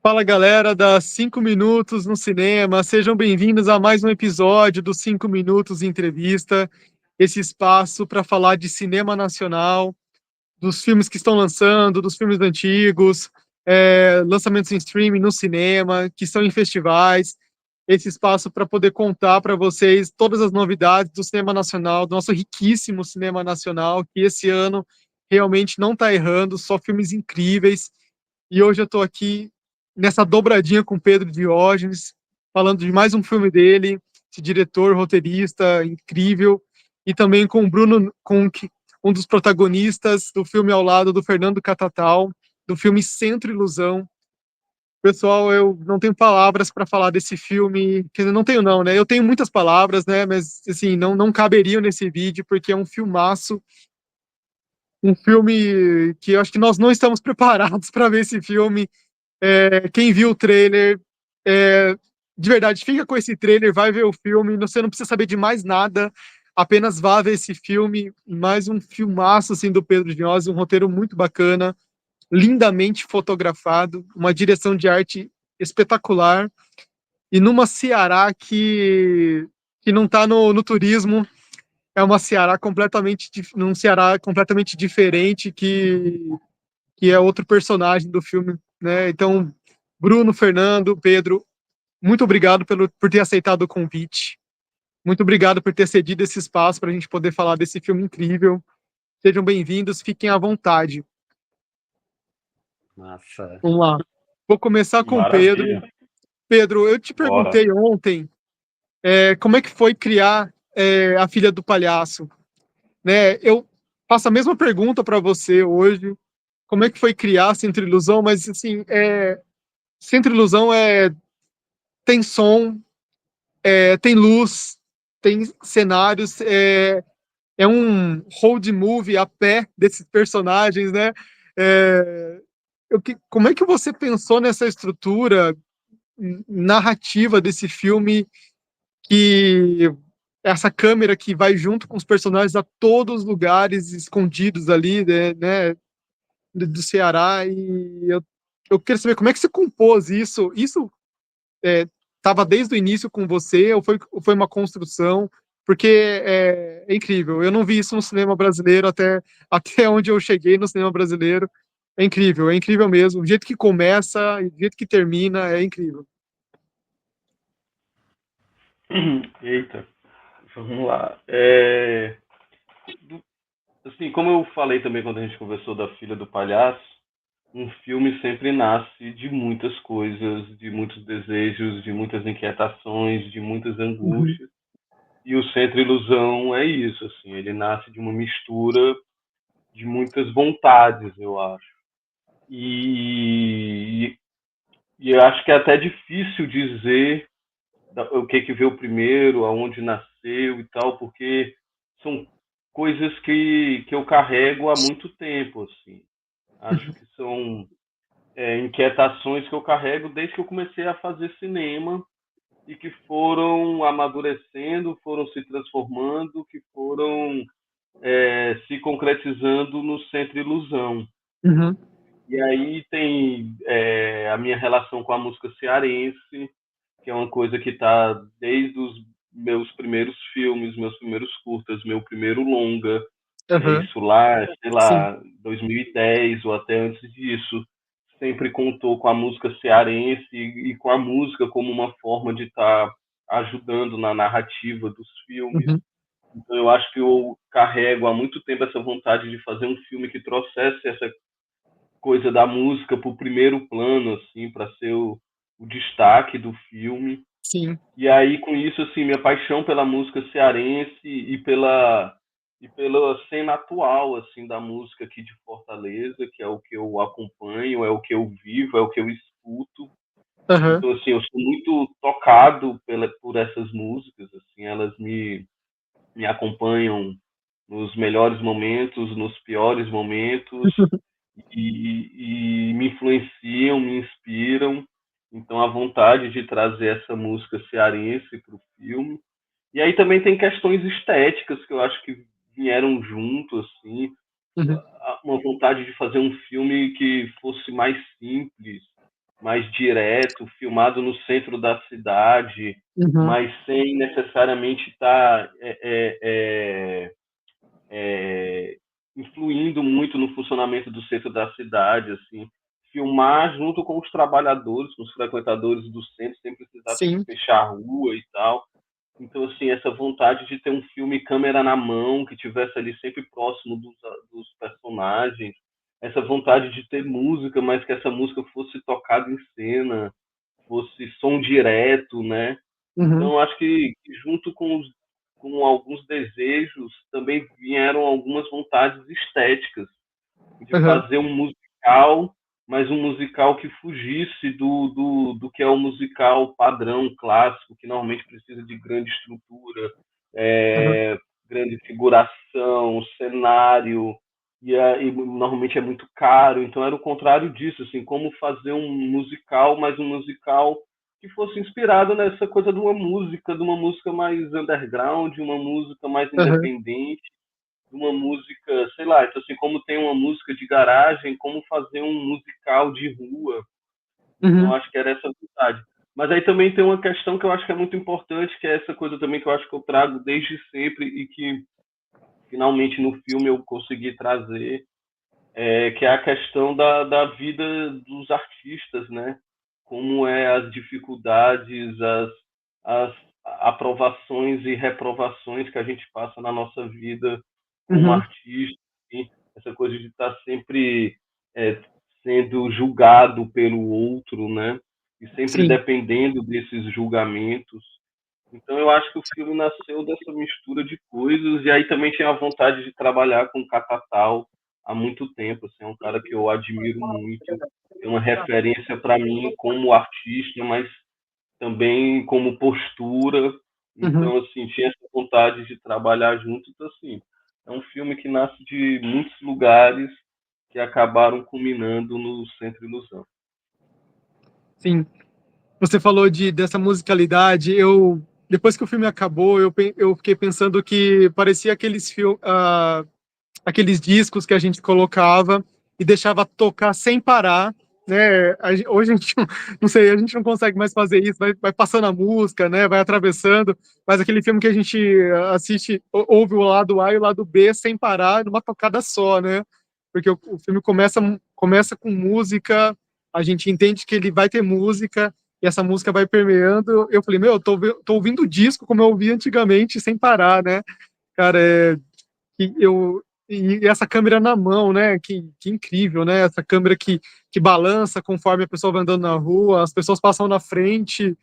Fala galera da 5 Minutos no Cinema, sejam bem-vindos a mais um episódio do 5 Minutos Entrevista, esse espaço para falar de cinema nacional, dos filmes que estão lançando, dos filmes antigos, lançamentos em streaming no cinema, que estão em festivais, esse espaço para poder contar para vocês todas as novidades do cinema nacional, do nosso riquíssimo cinema nacional, que esse ano realmente não está errando, só filmes incríveis. E hoje eu estou aqui nessa dobradinha com Pedro Diógenes, falando de mais um filme dele, esse diretor, roteirista incrível, e também com o Bruno, um dos protagonistas do filme ao lado do Fernando Catatal, do filme Centro Ilusão. Pessoal, eu não tenho palavras para falar desse filme, quer dizer, não tenho não, né? Eu tenho muitas palavras, né? Mas, assim, não caberiam nesse vídeo, porque é um filmaço, um filme que eu acho que nós não estamos preparados para ver esse filme. Quem viu o trailer, é, de verdade, fica com esse trailer, vai ver o filme, você não precisa saber de mais nada, apenas vá ver esse filme, mais um filmaço, assim, do Pedro Vinhosa, um roteiro muito bacana, lindamente fotografado, uma direção de arte espetacular, e numa Ceará que não está no turismo, é uma Ceará num Ceará completamente diferente, que é outro personagem do filme, né? Então, Bruno, Fernando, Pedro, muito obrigado por ter aceitado o convite. Muito obrigado por ter cedido esse espaço para a gente poder falar desse filme incrível. Sejam bem-vindos, fiquem à vontade. Massa. Vamos lá. Vou começar com o Pedro. Maravilha. Pedro, eu te Bora. perguntei ontem, como é que foi criar A Filha do Palhaço, né? Eu faço a mesma pergunta para você hoje. Como é que foi criar Centro Ilusão? Mas assim, Centro Ilusão tem som, tem luz, tem cenários, é um road movie a pé desses personagens, né? É, como é que você pensou nessa estrutura narrativa desse filme, que essa câmera que vai junto com os personagens a todos os lugares escondidos ali, né, do Ceará, e eu quero saber como é que você compôs isso? Isso estava desde o início com você, ou foi uma construção? Porque é incrível. Eu não vi isso no cinema brasileiro até onde eu cheguei no cinema brasileiro. É incrível mesmo. O jeito que começa e o jeito que termina é incrível. Eita, vamos lá. Assim, como eu falei também quando a gente conversou da Filha do Palhaço, um filme sempre nasce de muitas coisas, de muitos desejos, de muitas inquietações, de muitas Uhum. angústias. E o Centro Ilusão é isso, assim, ele nasce de uma mistura de muitas vontades, eu acho. E, e eu acho que é até difícil dizer o que veio primeiro, aonde nasceu e tal, porque são coisas que eu carrego há muito tempo, assim. Acho que são inquietações que eu carrego desde que eu comecei a fazer cinema e que foram amadurecendo, foram se transformando, que foram se concretizando no Centro Ilusão. Uhum. E aí tem a minha relação com a música cearense, que é uma coisa que está desde os meus primeiros filmes, meus primeiros curtas, meu primeiro longa, Uhum. isso lá, sei Sim. lá, 2010 ou até antes disso, sempre contou com a música cearense e com a música como uma forma de estar ajudando na narrativa dos filmes. Uhum. Então eu acho que eu carrego há muito tempo essa vontade de fazer um filme que trouxesse essa coisa da música para o primeiro plano, assim, para ser o destaque do filme. Sim. E aí, com isso, assim, minha paixão pela música cearense e pela cena atual, assim, da música aqui de Fortaleza, que é o que eu acompanho, é o que eu vivo, é o que eu escuto. Uhum. Então, assim, eu sou muito tocado por essas músicas, assim, elas me acompanham nos melhores momentos, nos piores momentos, e me influenciam, me inspiram. Então, a vontade de trazer essa música cearense para o filme. E aí também tem questões estéticas que eu acho que vieram junto, assim, Uhum. uma vontade de fazer um filme que fosse mais simples, mais direto, filmado no centro da cidade, Uhum. mas sem necessariamente estar influindo muito no funcionamento do centro da cidade, assim, filmar junto com os trabalhadores, com os frequentadores do centro, sem precisar ter que Sim. fechar a rua e tal. Então, assim, essa vontade de ter um filme câmera na mão, que tivesse ali sempre próximo dos personagens, essa vontade de ter música, mas que essa música fosse tocada em cena, fosse som direto, né? Uhum. Então, acho que junto com alguns desejos também vieram algumas vontades estéticas de Uhum. fazer um musical, mas um musical que fugisse do que é o musical padrão clássico, que normalmente precisa de grande estrutura, Uhum. é, grande figuração, cenário, e normalmente é muito caro. Então era o contrário disso, assim, como fazer um musical, mas um musical que fosse inspirado nessa coisa de uma música mais underground, uma música mais Uhum. independente, uma música, sei lá, então assim, como tem uma música de garagem, como fazer um musical de rua. Então Uhum. acho que era essa vontade. Mas aí também tem uma questão que eu acho que é muito importante, que é essa coisa também que eu acho que eu trago desde sempre e que finalmente no filme eu consegui trazer, que é a questão da vida dos artistas, né? Como é as dificuldades, as aprovações e reprovações que a gente passa na nossa vida como Uhum. artista, assim, essa coisa de estar sempre é, sendo julgado pelo outro, né? E sempre Sim. dependendo desses julgamentos. Então eu acho que o filme nasceu dessa mistura de coisas, e aí também tinha a vontade de trabalhar com o Catatal há muito tempo, assim, é um cara que eu admiro muito, é uma referência para mim como artista, mas também como postura. Uhum. Então, assim, tinha essa vontade de trabalhar junto. Então, assim, é um filme que nasce de muitos lugares que acabaram culminando no Centro Ilusão. Sim. Você falou dessa musicalidade. Eu depois que o filme acabou, eu fiquei pensando que parecia aqueles discos que a gente colocava e deixava tocar sem parar, né? Hoje a gente não sei, a gente não consegue mais fazer isso, vai passando a música, né? Vai atravessando, mas aquele filme que a gente assiste, ouve o lado A e o lado B sem parar, numa tocada só, né? Porque o filme começa com música, a gente entende que ele vai ter música, e essa música vai permeando. Eu falei, meu, tô ouvindo o disco como eu ouvia antigamente, sem parar, né? Cara, que eu e essa câmera na mão, né? Que incrível, né? Essa câmera que balança conforme a pessoa vai andando na rua, as pessoas passam na frente.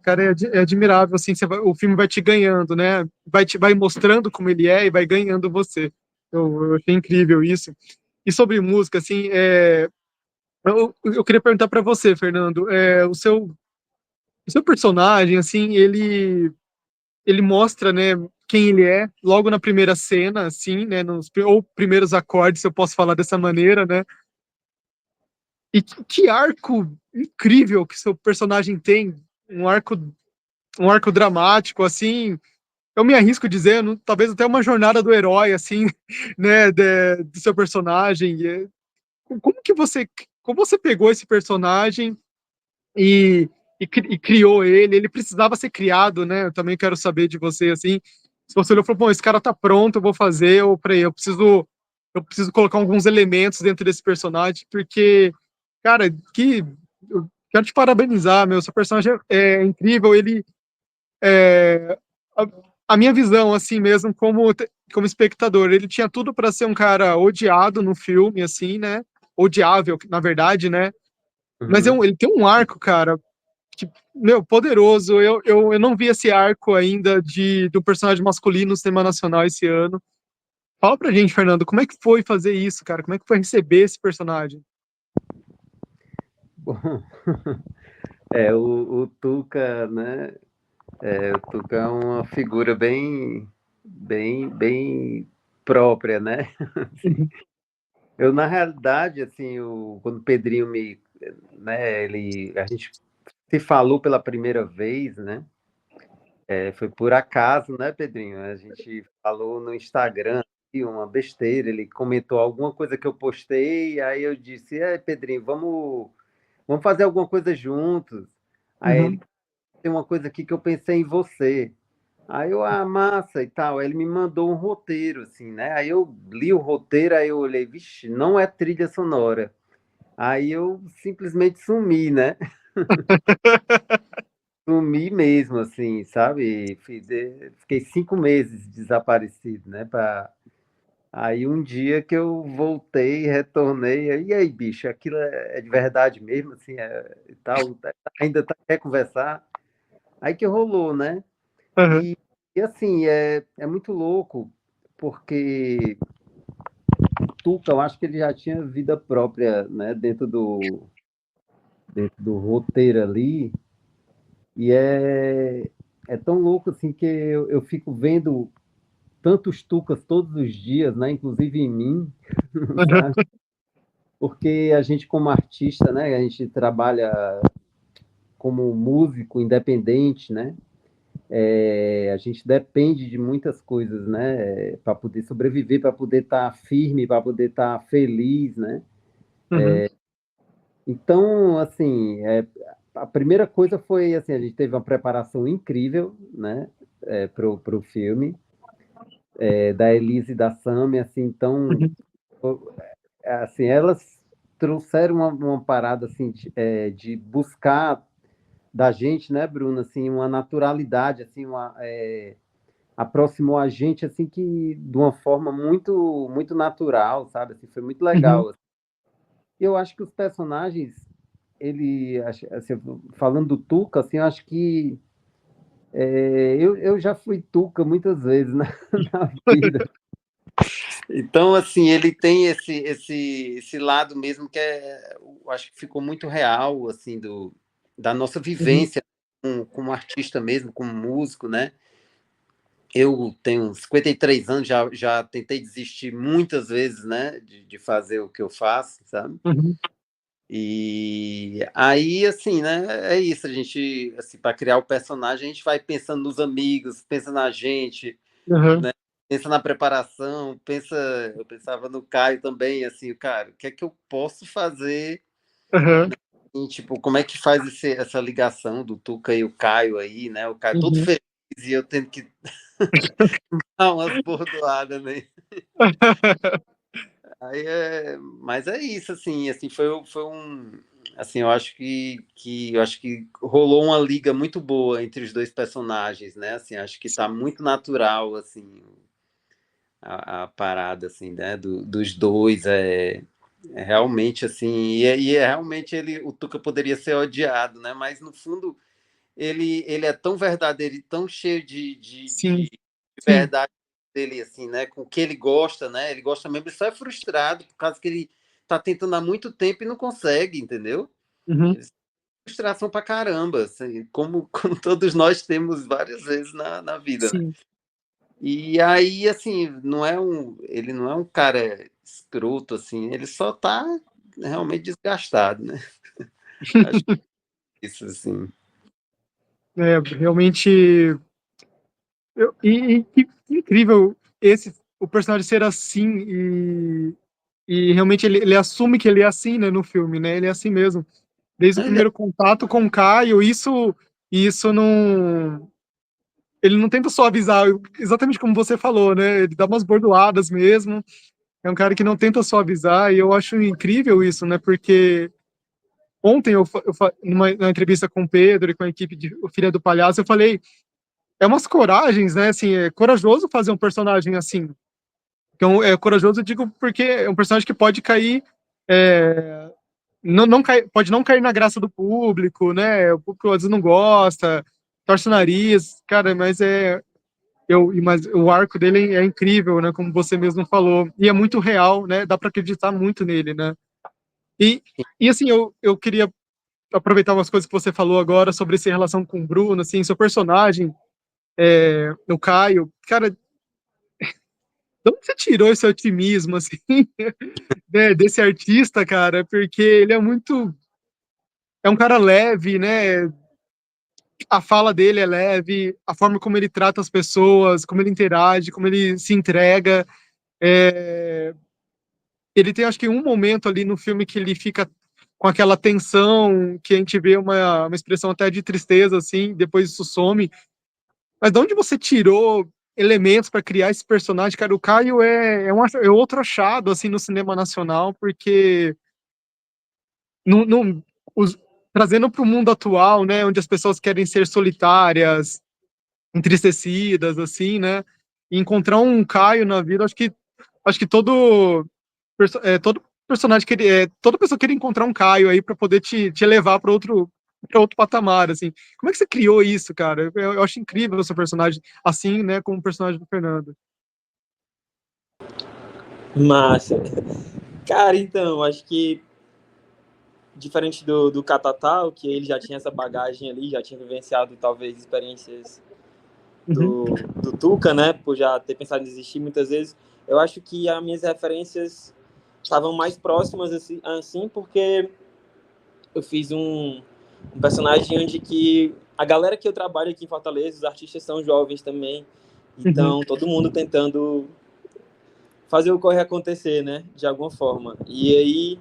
Cara, é admirável, assim, o filme vai te ganhando, né? Vai mostrando como ele é e vai ganhando você. Eu achei incrível isso. E sobre música, assim, eu queria perguntar para você, Fernando, o seu personagem, assim, ele mostra, né, quem ele é logo na primeira cena, assim, né, ou primeiros acordes, se eu posso falar dessa maneira, né? E que arco incrível que seu personagem tem, um arco, um arco dramático, assim. Eu me arrisco dizendo, talvez até uma jornada do herói, assim, né, do seu personagem. Como que como você pegou esse personagem e, e criou ele? Ele precisava ser criado, né? Eu também quero saber de você, assim, se você olhou e falou, bom, esse cara tá pronto, eu vou fazer, ou peraí, eu preciso colocar alguns elementos dentro desse personagem, porque, cara, eu quero te parabenizar, meu, seu personagem é incrível, a, a minha visão, assim mesmo, como espectador, ele tinha tudo para ser um cara odiado no filme, assim, né? Odiável, na verdade, né? Mas Uhum. ele tem um arco, cara, que, meu, poderoso. Eu não vi esse arco ainda do personagem masculino no cinema nacional esse ano. Fala pra gente, Fernando, como é que foi fazer isso, cara? Como é que foi receber esse personagem? Bom, o Tuca, né? O Tuca é uma figura bem própria, né? Assim, Uhum. eu, na realidade, assim, quando o Pedrinho a gente se falou pela primeira vez, né? Foi por acaso, né, Pedrinho? A gente falou no Instagram, uma besteira, ele comentou alguma coisa que eu postei, aí eu disse, Pedrinho, vamos fazer alguma coisa juntos. Aí ele, Uhum. tem uma coisa aqui que eu pensei em você. Aí eu, massa e tal. Aí ele me mandou um roteiro, assim, né? Aí eu li o roteiro, aí eu olhei, vixe, não é trilha sonora. Aí eu simplesmente sumi, né? Sumi mesmo, assim, sabe? Fiquei 5 meses desaparecido, né? Aí um dia que eu voltei, retornei, e aí, bicho, aquilo é de verdade mesmo, assim, e tal, ainda quer conversar? Aí que rolou, né? Uhum. E assim, é muito louco, porque o Tuca, eu acho que ele já tinha vida própria, né, dentro do roteiro ali, e é tão louco, assim, que eu fico vendo tantos Tucas todos os dias, né, inclusive em mim, sabe? Porque a gente, como artista, né, a gente trabalha como músico independente, né? A gente depende de muitas coisas, né? Para poder sobreviver, para poder estar firme, para poder estar feliz, né? Uhum. Então, assim, a primeira coisa foi assim, a gente teve uma preparação incrível, né? Pro filme, da Elise e da Sami, assim, então, Uhum. assim, elas trouxeram uma parada assim de buscar da gente, né, Bruno, assim, uma naturalidade, assim, aproximou a gente assim que de uma forma muito muito natural, sabe? Assim, foi muito Uhum. legal. Eu acho que os personagens, assim, falando do Tuca, assim, eu acho que eu já fui Tuca muitas vezes na vida. Então, assim, ele tem esse lado mesmo que eu acho que ficou muito real, assim, da nossa Uhum. vivência como artista mesmo, como músico, né? Eu tenho 53 anos, já tentei desistir muitas vezes, né, de fazer o que eu faço, sabe? Uhum. E aí, assim, né, é isso, a gente, assim, para criar o personagem, a gente vai pensando nos amigos, pensa na gente, Uhum. né, pensa na preparação, eu pensava no Caio também, assim, cara, o que é que eu posso fazer, Uhum. e, tipo, como é que faz essa ligação do Tuca e o Caio aí, né, o Caio todo Uhum. feliz e eu tendo que dar umas bordoadas, né? Mas é isso, assim foi assim, eu acho que rolou uma liga muito boa entre os dois personagens, né? Assim, acho que tá muito natural, assim, a parada, assim, né? Dos dois é realmente assim, e realmente o Tuca poderia ser odiado, né? Mas no fundo ele é tão verdadeiro e tão cheio Sim, de sim. verdade dele, assim, né? Com o que ele gosta, né? Ele gosta mesmo, ele só é frustrado por causa que ele tá tentando há muito tempo e não consegue, entendeu? Uhum. Ele frustração pra caramba, assim, como todos nós temos várias vezes na vida, né? Sim. E aí, assim, ele não é um cara escroto, assim, ele só tá realmente desgastado, né? Acho que isso, assim. É, realmente. E que incrível o personagem ser assim e realmente ele assume que ele é assim, né, no filme, né? Ele é assim mesmo. Desde o Ele é primeiro contato com o Caio, isso não. Ele não tenta suavizar, exatamente como você falou, né? Ele dá umas bordoadas mesmo. É um cara que não tenta suavizar, e eu acho incrível isso, né? Porque ontem numa entrevista com o Pedro e com a equipe de O Filho do Palhaço, eu falei, é umas coragens, né? Assim, é corajoso fazer um personagem assim. Então, é corajoso, eu digo, porque é um personagem que pode cair, é, pode não cair na graça do público, né? O público às vezes não gosta, torce o nariz, cara, mas o arco dele é incrível, né? Como você mesmo falou, e é muito real, né? Dá para acreditar muito nele, né? E, e assim, eu queria aproveitar umas coisas que você falou agora sobre essa relação com o Bruno, assim, seu personagem, o Caio, cara, de onde você tirou esse otimismo, assim, né, desse artista, cara? Porque ele é um cara leve, né? A fala dele é leve, a forma como ele trata as pessoas, como ele interage, como ele se entrega. É, ele tem, acho que, um momento ali no filme que ele fica com aquela tensão que a gente vê uma expressão até de tristeza, assim, depois isso some. Mas de onde você tirou elementos para criar esse personagem? Cara, o Caio é outro achado, assim, no cinema nacional, porque não, trazendo para o mundo atual, né, onde as pessoas querem ser solitárias, entristecidas, assim, né, e encontrar um Caio na vida, acho que todo personagem toda pessoa queria encontrar um Caio aí para poder te levar para outro patamar, assim. Como é que você criou isso, cara? Eu acho incrível o seu personagem assim, né, como o personagem do Fernando. Massa. Cara, então, acho que diferente do Catatal, que ele já tinha essa bagagem ali, já tinha vivenciado talvez experiências Uhum, do Tuca, né, por já ter pensado em desistir muitas vezes, eu acho que as minhas referências estavam mais próximas assim porque eu fiz um personagem onde que a galera que eu trabalho aqui em Fortaleza, os artistas são jovens também, uhum, então todo mundo tentando fazer o corre acontecer, né, de alguma forma. E aí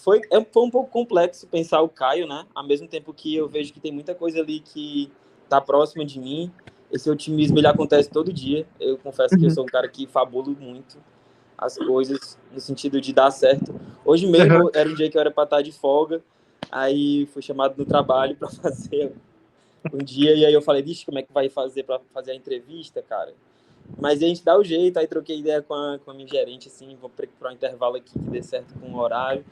foi um pouco complexo pensar o Caio, né? Ao mesmo tempo que eu vejo que tem muita coisa ali que tá próxima de mim. Esse otimismo ele acontece todo dia. Eu confesso que eu uhum, sou um cara que fabulo muito as coisas no sentido de dar certo. Hoje aham, mesmo era um dia que eu era para estar de folga, aí fui chamado no trabalho para fazer um dia e aí eu falei, vixe, como é que vai fazer para fazer a entrevista, cara? Mas a gente dá o jeito, aí troquei ideia com a minha gerente, assim, vou para um intervalo aqui que dê certo com o horário.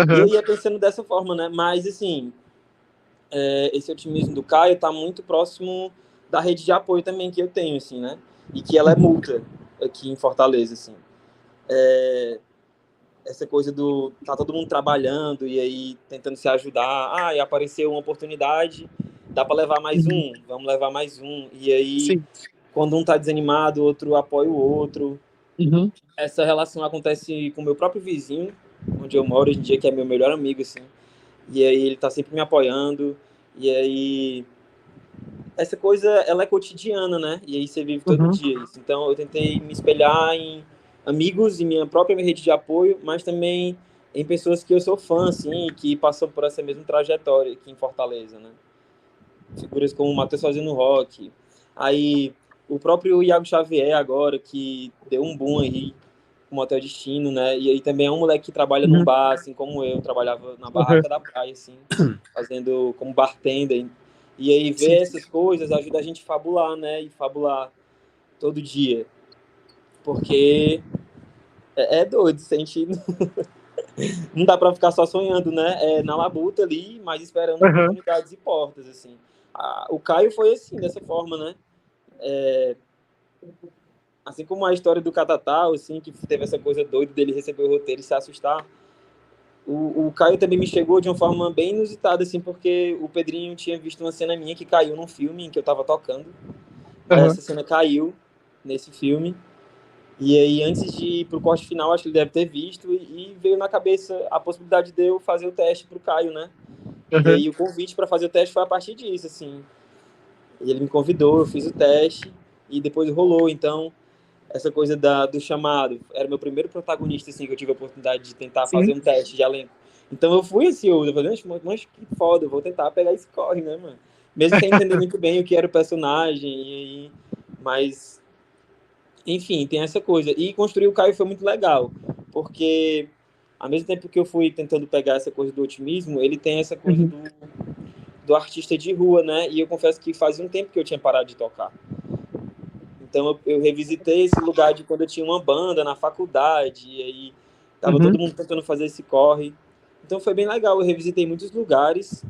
E eu aham, ia pensando dessa forma, né? Mas, assim, esse otimismo do Caio tá muito próximo da rede de apoio também que eu tenho, assim, né? E que ela é uhum, multa aqui em Fortaleza, assim. Essa coisa do tá todo mundo trabalhando e aí tentando se ajudar. Ah, e apareceu uma oportunidade, dá para levar mais uhum, um, vamos levar mais um. E aí, sim, quando um tá desanimado, o outro apoia o outro. uhum, Essa relação acontece com o meu próprio vizinho, onde eu moro hoje em dia, que é meu melhor amigo, assim. E aí ele tá sempre me apoiando. E aí essa coisa, ela é cotidiana, né? E aí você vive todo uhum, dia isso. Então eu tentei me espelhar em amigos e minha própria rede de apoio, mas também em pessoas que eu sou fã, assim, que passam por essa mesma trajetória aqui em Fortaleza, né? Figuras como o Matheus fazendo rock. Aí o próprio Iago Xavier agora, que deu um boom aí com o Hotel Destino, né? E aí também é um moleque que trabalha num uhum, bar, assim como eu, trabalhava na aham, barraca da praia, assim, fazendo como bartender. E aí sim, ver essas coisas ajuda a gente a fabular, né? E fabular todo dia. Porque é doido, se a gente não dá para ficar só sonhando, né? É na labuta ali, mas esperando aham, oportunidades e portas, assim. O Caio foi assim, dessa forma, né? Assim como a história do Catatal, assim, que teve essa coisa doida dele receber o roteiro e se assustar, o Caio também me chegou de uma forma bem inusitada, assim, porque o Pedrinho tinha visto uma cena minha que caiu num filme em que eu tava tocando, mas aham, essa cena caiu nesse filme, e aí antes de ir pro corte final, acho que ele deve ter visto, e veio na cabeça a possibilidade de eu fazer o teste pro Caio, né? E aham, aí o convite para fazer o teste foi a partir disso, assim. E ele me convidou, eu fiz o teste, e depois rolou, então essa coisa do chamado. Era meu primeiro protagonista, assim, que eu tive a oportunidade de tentar fazer sim, um teste de elenco. Então eu fui ansioso, eu falei, mas que foda, eu vou tentar pegar esse corre, né, mano? Mesmo sem entender muito bem o que era o personagem, mas, enfim, tem essa coisa. E construir o Caio foi muito legal, porque ao mesmo tempo que eu fui tentando pegar essa coisa do otimismo, ele tem essa coisa uhum, do artista de rua, né? E eu confesso que fazia um tempo que eu tinha parado de tocar. Então eu revisitei esse lugar de quando eu tinha uma banda na faculdade, e aí tava todo uhum, mundo tentando fazer esse corre. Então foi bem legal, eu revisitei muitos lugares,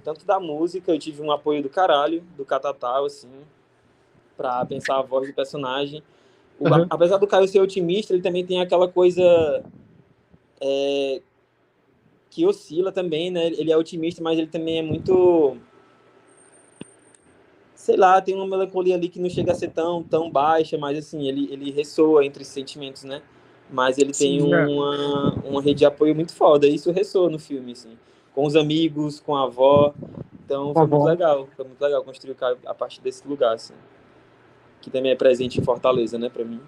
tanto da música, eu tive um apoio do caralho, do Catatal, assim, pra pensar a voz do personagem. aham, Apesar do Caio ser otimista, ele também tem aquela coisa que oscila também, né? Ele é otimista, mas ele também é muito, sei lá, tem uma melancolia ali que não chega a ser tão baixa, mas assim, ele ressoa entre sentimentos, né? Mas ele tem sim, uma rede de apoio muito foda, e isso ressoa no filme, assim, com os amigos, com a avó. Então tá bom. foi muito legal construir o cara a partir desse lugar, assim, que também é presente em Fortaleza, né, pra mim.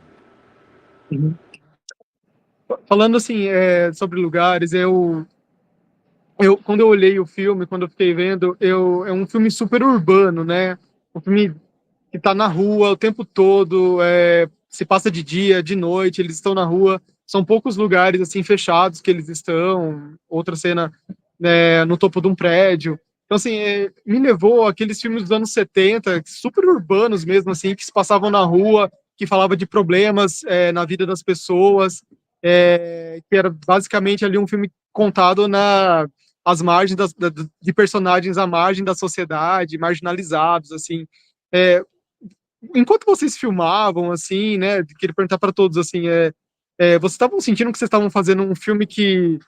Uhum. Falando assim, sobre lugares, quando eu olhei o filme, quando eu fiquei vendo, é um filme super urbano, né? Um filme que tá na rua o tempo todo, se passa de dia, de noite, eles estão na rua. São poucos lugares assim fechados que eles estão. Outra cena, né, no topo de um prédio. Então, assim, me levou aqueles filmes dos anos 70, super urbanos mesmo, assim, que se passavam na rua, que falava de problemas na vida das pessoas, que era basicamente ali um filme contado às margens de personagens à margem da sociedade, marginalizados, assim. É, enquanto vocês filmavam, assim, né, queria perguntar para todos, assim, vocês estavam sentindo que vocês estavam fazendo um filme que,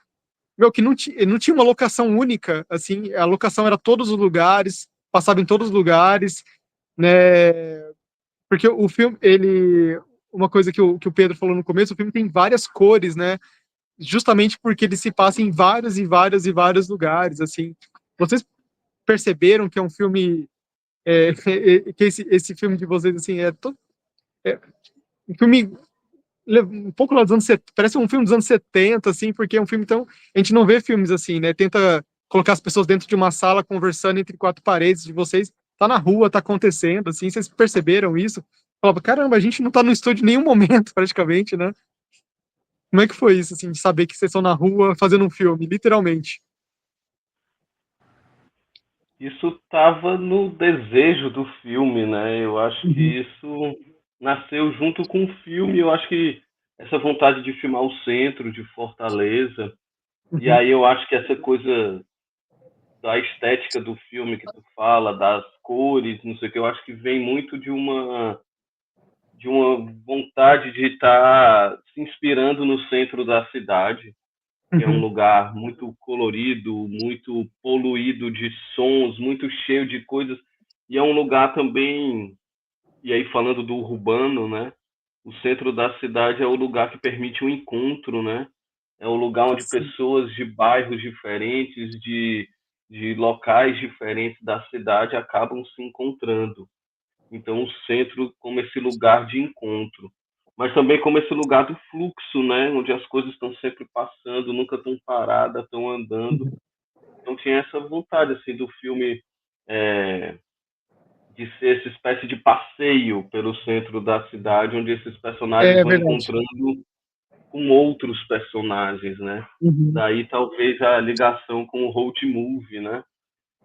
meu, que não tinha uma locação única, assim, a locação era todos os lugares, passava em todos os lugares, né, porque o filme, uma coisa que o Pedro falou no começo, o filme tem várias cores, né, justamente porque ele se passa em vários e vários e vários lugares, assim. Vocês perceberam que é um filme, que esse filme de vocês, assim, é um filme um pouco lá dos anos 70, parece um filme dos anos 70, assim, porque é um filme tão. A gente não vê filmes assim, né? Tenta colocar as pessoas dentro de uma sala conversando entre quatro paredes de vocês. Tá na rua, tá acontecendo, assim, vocês perceberam isso? Falava, caramba, a gente não tá no estúdio em nenhum momento, praticamente, né? Como é que foi isso, assim, de saber que vocês estão na rua fazendo um filme, literalmente? Isso estava no desejo do filme, né? Eu acho que Uhum, isso nasceu junto com o filme. Eu acho que essa vontade de filmar o centro de Fortaleza, e uhum, aí eu acho que essa coisa da estética do filme que tu fala, das cores, não sei o que, eu acho que vem muito de uma vontade de estar se inspirando no centro da cidade, que é um uhum, lugar muito colorido, muito poluído de sons, muito cheio de coisas, e é um lugar também, e aí falando do urbano, né? O centro da cidade é o lugar que permite o encontro, né? É o lugar onde sim, pessoas de bairros diferentes, de locais diferentes da cidade acabam se encontrando. Então, o centro como esse lugar de encontro, mas também como esse lugar do fluxo, né? Onde as coisas estão sempre passando, nunca estão paradas, estão andando. uhum. Então, tinha essa vontade assim do filme é, de ser essa espécie de passeio pelo centro da cidade, onde esses personagens É vão verdade. encontrando com outros personagens, né? Uhum, Daí talvez a ligação com o road movie, né?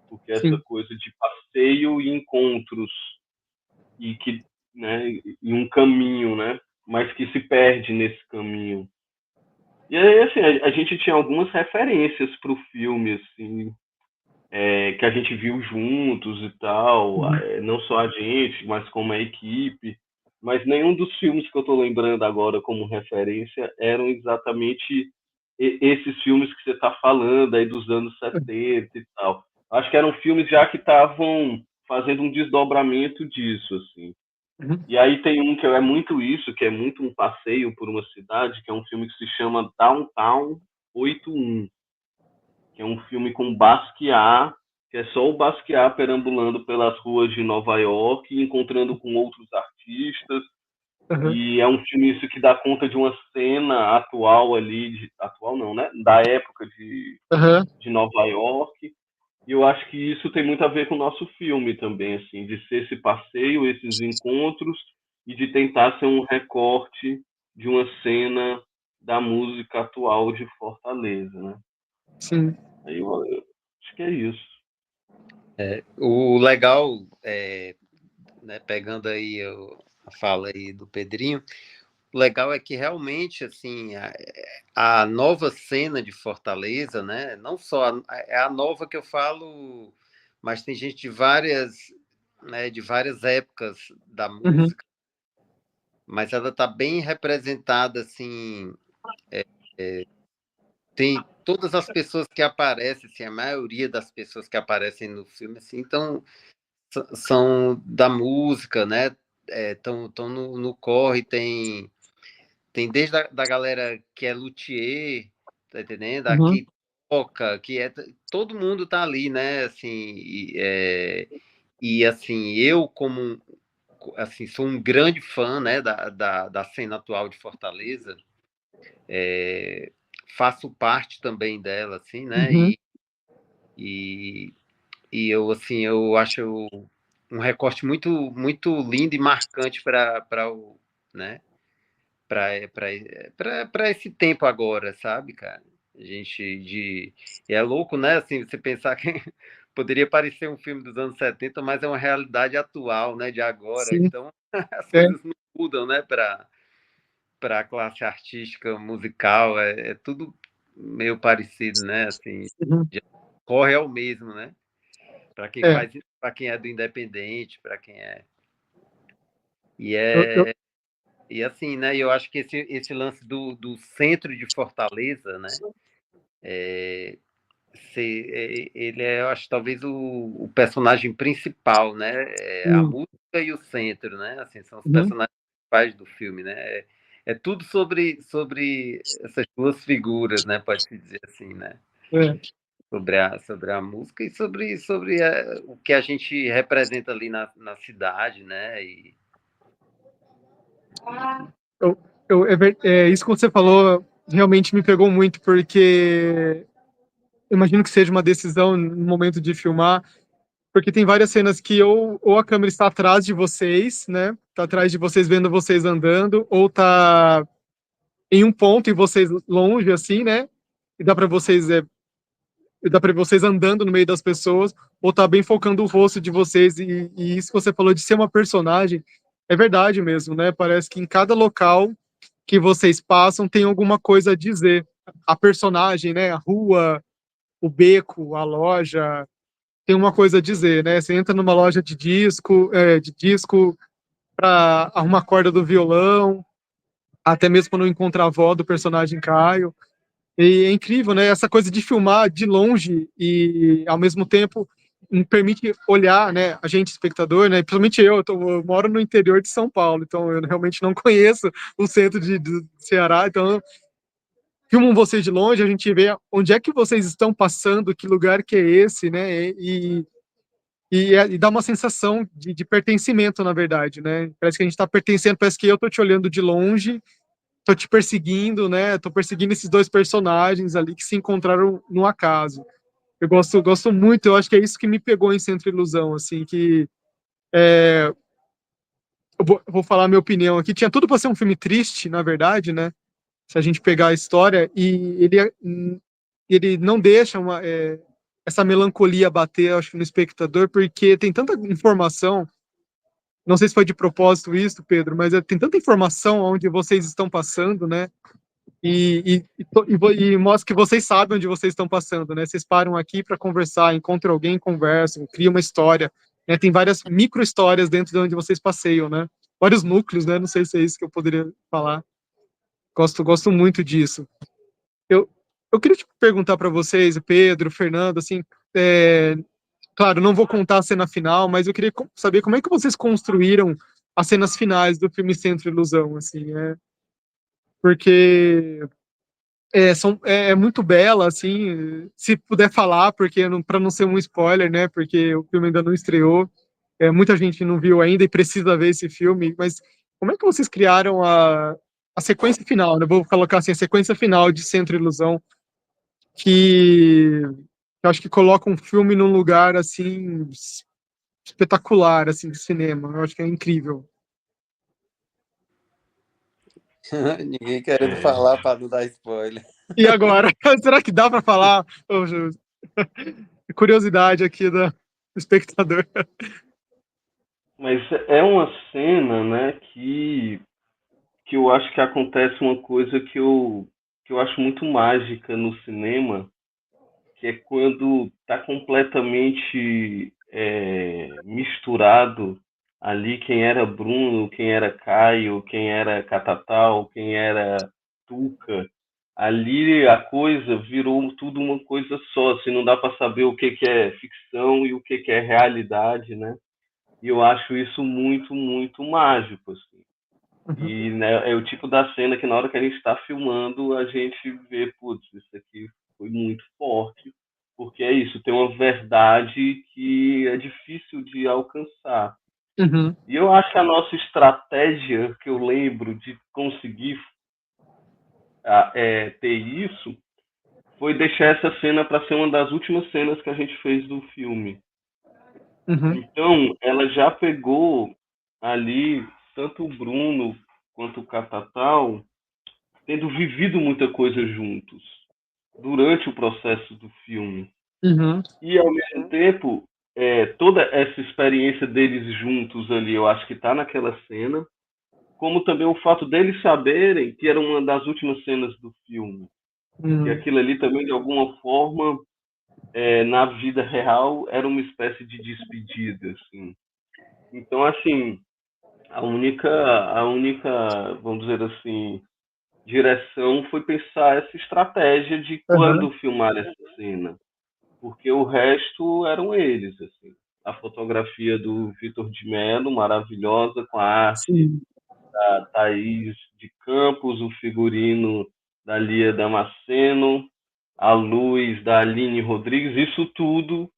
Porque essa sim. coisa de passeio e encontros e que, né, e um caminho, né? Mas que se perde nesse caminho. E aí, assim, a gente tinha algumas referências para o filme, assim, que a gente viu juntos e tal, Uhum, não só a gente, mas como a equipe. Mas nenhum dos filmes que eu estou lembrando agora como referência eram exatamente esses filmes que você está falando aí dos anos 70 e tal. Acho que eram filmes já que estavam fazendo um desdobramento disso, assim. uhum, E aí tem um que é muito isso, que é muito um passeio por uma cidade, que é um filme que se chama Downtown 81, que é um filme com Basquiat, que é só o Basquiat perambulando pelas ruas de Nova York, encontrando com outros artistas, uhum, e é um filme isso que dá conta de uma cena atual ali, atual não, né? Da época uhum. de Nova York. E eu acho que isso tem muito a ver com o nosso filme também, assim, de ser esse passeio, esses encontros, e de tentar ser um recorte de uma cena da música atual de Fortaleza, né? Sim. Aí eu acho que é isso. O legal, né, pegando aí a fala aí do Pedrinho, o legal é que realmente assim a nova cena de Fortaleza, né? Não só é a nova que eu falo, mas tem gente de várias, né, de várias épocas da Uhum, música, mas ela está bem representada assim. Tem todas as pessoas que aparecem, assim, a maioria das pessoas que aparecem no filme, assim, então são da música, né? Estão no corre, tem desde da galera que é luthier, tá entendendo? uhum, Aqui toca, todo mundo tá ali, né? Assim, e assim, eu como assim, sou um grande fã, né, da cena atual de Fortaleza. faço parte também dela, assim, né? Uhum. E eu, assim, eu acho um recorte muito, muito lindo e marcante para o, né? Para esse tempo agora, sabe, cara? A gente de e é louco, né? Assim, você pensar que poderia parecer um filme dos anos 70, mas é uma realidade atual, né? De agora. Sim. Então, as É. coisas não mudam, né? Para a classe artística, musical, é tudo meio parecido, né? Assim, Uhum. corre ao mesmo, né? Para quem É. faz, para quem é do independente, para quem é e Eu... é e assim, né? Eu acho que esse lance do centro de Fortaleza, né? Ele é, eu acho, talvez o personagem principal, né? A Uhum. música e o centro, né? Assim, são os Uhum. personagens principais do filme, né? É tudo sobre essas duas figuras, né? Pode-se dizer assim, né? É. Sobre a música e sobre o que a gente representa ali na cidade, né? Eu, isso que você falou realmente me pegou muito, porque imagino que seja uma decisão no momento de filmar, porque tem várias cenas que ou a câmera está atrás de vocês, né? Tá atrás de vocês vendo vocês andando, ou tá em um ponto e vocês longe, assim, né? E dá para vocês andando no meio das pessoas, ou tá bem focando o rosto de vocês. E isso que você falou de ser uma personagem, é verdade mesmo, né? Parece que em cada local que vocês passam tem alguma coisa a dizer. A personagem, né? A rua, o beco, a loja, tem uma coisa a dizer, né? Você entra numa loja de disco para arrumar a corda do violão, até mesmo quando encontra a avó do personagem Caio. E é incrível, né? Essa coisa de filmar de longe e, ao mesmo tempo, permite olhar, né? A gente, espectador, né? Principalmente eu moro no interior de São Paulo, então eu realmente não conheço o centro do Ceará, então filmam vocês de longe, a gente vê onde é que vocês estão passando, que lugar que é esse, né? E dá uma sensação de pertencimento, na verdade, né? Parece que a gente está pertencendo, parece que eu tô te olhando de longe, tô te perseguindo, né? Tô perseguindo esses dois personagens ali que se encontraram no acaso. Eu gosto muito, eu acho que é isso que me pegou em Centro Ilusão, assim, que eu vou falar a minha opinião aqui. Tinha tudo para ser um filme triste, na verdade, né? Se a gente pegar a história, e ele não deixa essa melancolia bater, acho, no espectador, porque tem tanta informação. Não sei se foi de propósito isso, Pedro, mas tem tanta informação onde vocês estão passando, né? E mostra que vocês sabem onde vocês estão passando, né? Vocês param aqui para conversar, encontram alguém, conversam, criam uma história, né? Tem várias micro histórias dentro de onde vocês passeiam, né? Vários núcleos, né? Não sei se é isso que eu poderia falar. Gosto muito disso. Eu, eu queria te perguntar para vocês, Pedro, Fernando, assim, é, claro, não vou contar a cena final, mas eu queria saber como é que vocês construíram as cenas finais do filme Centro Ilusão, assim, porque é muito bela, assim, se puder falar, porque para não ser um spoiler, né, porque o filme ainda não estreou, muita gente não viu ainda e precisa ver esse filme, mas como é que vocês criaram a sequência final, né, vou colocar assim, a sequência final de Centro Ilusão, que eu acho que coloca um filme num lugar, assim, espetacular, assim, de cinema, eu acho que é incrível. Ninguém querendo falar para não dar spoiler. E agora, será que dá para falar? Oh, curiosidade aqui do espectador. Mas é uma cena, né, que eu acho que acontece uma coisa que eu acho muito mágica no cinema, que é quando está completamente misturado ali quem era Bruno, quem era Caio, quem era Catatal, quem era Tuca. Ali a coisa virou tudo uma coisa só, assim, não dá para saber o que é ficção e o que é realidade, né? E eu acho isso muito, muito mágico, assim. Uhum. E né, é o tipo da cena que na hora que a gente está filmando, a gente vê, putz, isso aqui foi muito forte, porque é isso, tem uma verdade que é difícil de alcançar. Uhum. E eu acho que a nossa estratégia, que eu lembro de conseguir ter isso, foi deixar essa cena para ser uma das últimas cenas que a gente fez do filme. Uhum. Então, ela já pegou ali, tanto o Bruno quanto o Catatal, tendo vivido muita coisa juntos durante o processo do filme. Uhum. E, ao mesmo tempo, toda essa experiência deles juntos ali, eu acho que está naquela cena, como também o fato deles saberem que era uma das últimas cenas do filme. Uhum. E aquilo ali também, de alguma forma, na vida real, era uma espécie de despedida, assim. Então, assim, a única, vamos dizer assim, direção foi pensar essa estratégia de Uhum. quando filmar essa cena, porque o resto eram eles, assim. A fotografia do Vitor de Mello, maravilhosa, com a arte Sim. da Thaís de Campos, o figurino da Lia Damasceno, a luz da Aline Rodrigues, isso tudo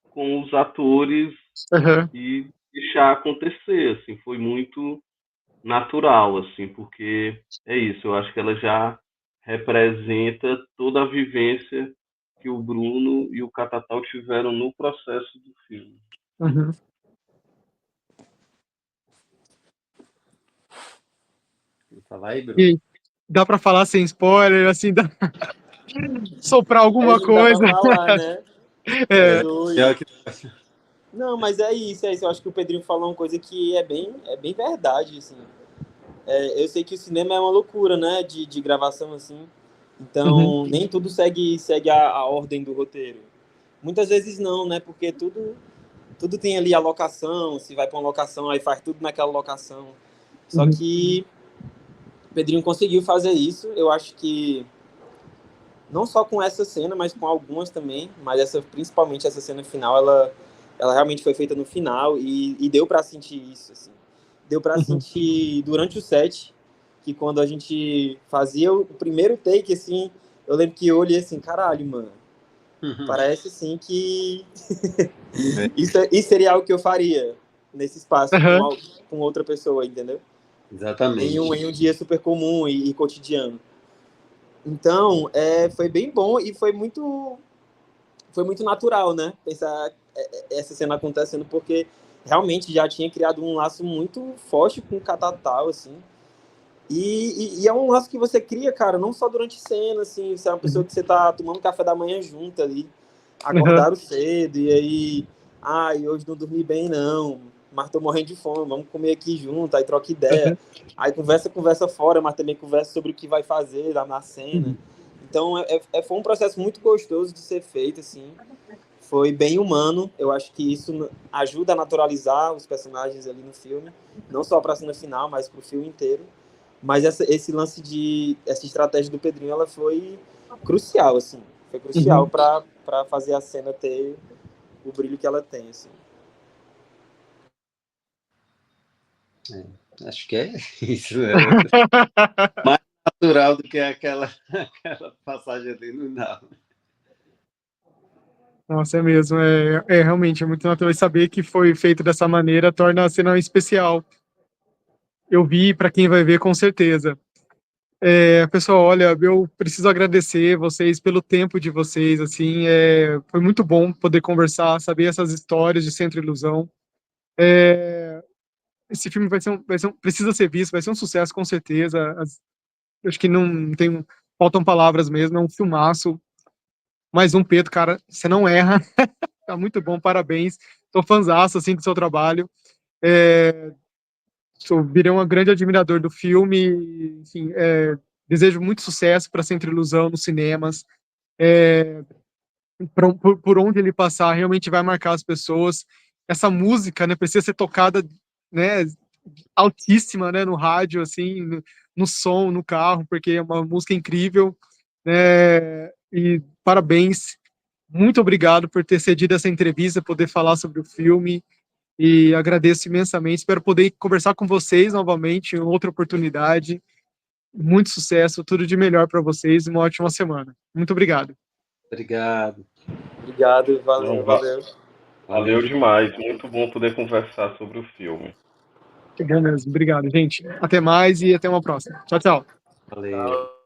com os atores Uhum. e deixar acontecer, assim, foi muito natural, assim, porque é isso, eu acho que ela já representa toda a vivência que o Bruno e o Catatal tiveram no processo do filme. Uhum. Fala aí, E Bruno. aí, dá para falar sem spoiler, assim, dá... soprar alguma Não dá pra coisa? falar, né? É. Pior que... Não, mas é isso, é isso. Eu acho que o Pedrinho falou uma coisa que é bem verdade, assim. Eu sei que o cinema é uma loucura, né, de gravação, assim. Uhum. Então, nem tudo segue a ordem do roteiro. Muitas vezes não, né, porque tudo tem ali a locação, se vai para uma locação, aí faz tudo naquela locação. Só Uhum. que o Pedrinho conseguiu fazer isso. Eu acho que não só com essa cena, mas com algumas também. Mas principalmente essa cena final, ela realmente foi feita no final e deu para sentir isso, assim. Deu para Uhum. sentir durante o set, que quando a gente fazia o primeiro take, assim, eu lembro que eu olhei assim, caralho, mano, parece assim que isso seria algo que eu faria nesse espaço Uhum. com outra pessoa, entendeu? Exatamente. Em um dia super comum e cotidiano. Então, foi bem bom e foi muito natural, né? Pensar essa cena acontecendo, porque realmente já tinha criado um laço muito forte com o Catatal, assim. E é um laço que você cria, cara, não só durante cena, assim, você é uma pessoa que você tá tomando café da manhã junto ali, Uhum. acordaram cedo, e aí, hoje não dormi bem, não, mas tô morrendo de fome, vamos comer aqui junto, aí troca ideia, Uhum. aí conversa fora, mas também conversa sobre o que vai fazer lá na cena. Uhum. Então, foi um processo muito gostoso de ser feito, assim, foi bem humano, eu acho que isso ajuda a naturalizar os personagens ali no filme, não só para a cena final, mas para o filme inteiro. Mas esse lance essa estratégia do Pedrinho, ela foi crucial, assim. Foi crucial Uhum. para fazer a cena ter o brilho que ela tem, assim. Acho que é isso. Mais natural do que aquela passagem ali no final. Nossa, é mesmo. Realmente é muito natural. E saber que foi feito dessa maneira torna a cena especial. Eu vi, para quem vai ver, com certeza. Pessoal, olha, eu preciso agradecer vocês pelo tempo de vocês, assim, foi muito bom poder conversar, saber essas histórias de Centro Ilusão. Esse filme precisa ser visto, vai ser um sucesso com certeza. Acho que não tem, faltam palavras mesmo, é um filmaço. Mais um, Pedro, cara, você não erra, tá muito bom, parabéns. Tô fãzaço, assim, do seu trabalho. Virei um grande admirador do filme, enfim, desejo muito sucesso para Centro Ilusão nos cinemas. Por onde ele passar, realmente vai marcar as pessoas. Essa música, né, precisa ser tocada, né, altíssima, né, no rádio, assim, no som, no carro, porque é uma música incrível, né, e parabéns, muito obrigado por ter cedido essa entrevista, poder falar sobre o filme, e agradeço imensamente, espero poder conversar com vocês novamente em outra oportunidade. Muito sucesso, tudo de melhor para vocês, uma ótima semana. Muito obrigado. Obrigado. Obrigado, Não, valeu. valeu demais, muito bom poder conversar sobre o filme. Obrigado, gente. Até mais e até uma próxima. Tchau, tchau. Valeu.